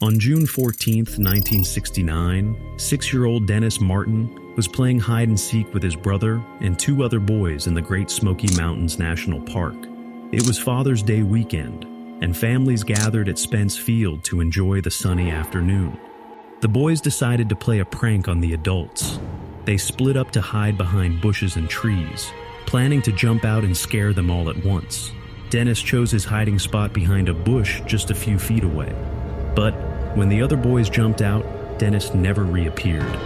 On June 14, 1969, 6-year-old Dennis Martin was playing hide-and-seek with his brother and 2 other boys in the Great Smoky Mountains National Park. It was Father's Day weekend, and families gathered at Spence Field to enjoy the sunny afternoon. The boys decided to play a prank on the adults. They split up to hide behind bushes and trees, planning to jump out and scare them all at once. Dennis chose his hiding spot behind a bush just a few feet away. But when the other boys jumped out, Dennis never reappeared.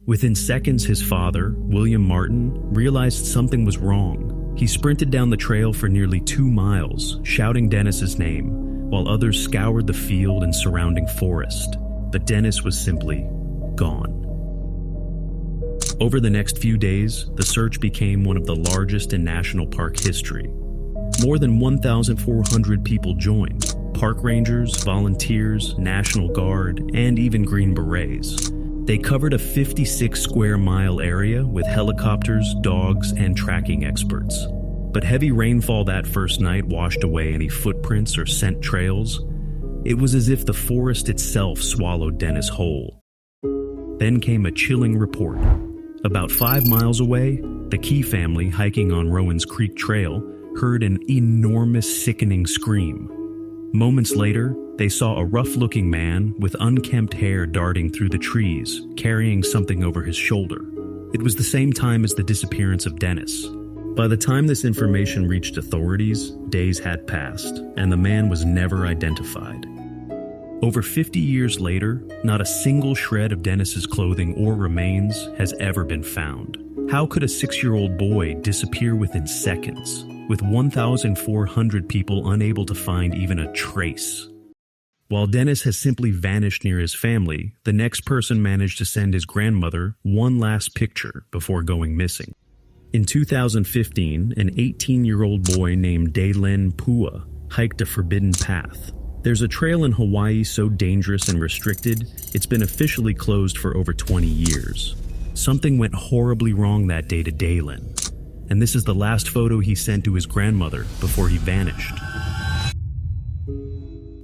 Within seconds, his father, William Martin, realized something was wrong. He sprinted down the trail for nearly 2 miles, shouting Dennis's name, while others scoured the field and surrounding forest. But Dennis was simply gone. Over the next few days, the search became one of the largest in national park history. More than 1,400 people joined: park rangers, volunteers, National Guard, and even Green Berets. They covered a 56-square-mile area with helicopters, dogs, and tracking experts. But heavy rainfall that first night washed away any footprints or scent trails. It was as if the forest itself swallowed Dennis whole. Then came a chilling report. About 5 miles away, the Key family, hiking on Rowan's Creek Trail, heard an enormous, sickening scream. Moments later, they saw a rough-looking man with unkempt hair darting through the trees, carrying something over his shoulder. It was the same time as the disappearance of Dennis. By the time this information reached authorities, days had passed, and the man was never identified. Over 50 years later, not a single shred of Dennis's clothing or remains has ever been found. How could a 6-year-old boy disappear within seconds, with 1,400 people unable to find even a trace? While Dennis has simply vanished near his family, the next person managed to send his grandmother one last picture before going missing. In 2015, an 18-year-old boy named Daylenn Pua hiked a forbidden path. There's a trail in Hawaii so dangerous and restricted, it's been officially closed for over 20 years. Something went horribly wrong that day to Daylenn, and this is the last photo he sent to his grandmother before he vanished.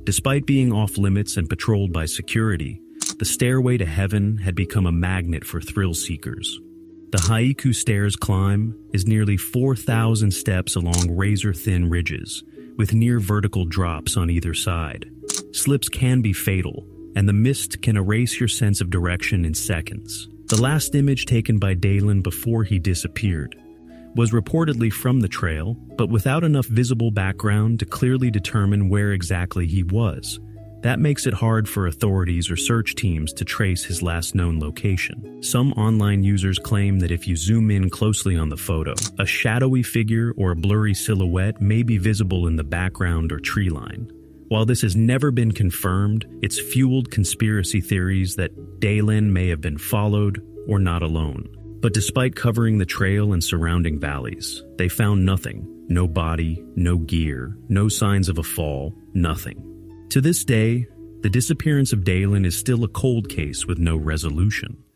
Despite being off limits and patrolled by security, the Stairway to Heaven had become a magnet for thrill seekers. The Haiku Stairs climb is nearly 4,000 steps along razor-thin ridges, with near-vertical drops on either side. Slips can be fatal, and the mist can erase your sense of direction in seconds. The last image taken by Daylenn before he disappeared was reportedly from the trail, but without enough visible background to clearly determine where exactly he was. That makes it hard for authorities or search teams to trace his last known location. Some online users claim that if you zoom in closely on the photo, a shadowy figure or a blurry silhouette may be visible in the background or tree line. While this has never been confirmed, it's fueled conspiracy theories that Daylenn may have been followed or not alone. But despite covering the trail and surrounding valleys, they found nothing. No body, no gear, no signs of a fall, nothing. To this day, the disappearance of Daylenn is still a cold case with no resolution.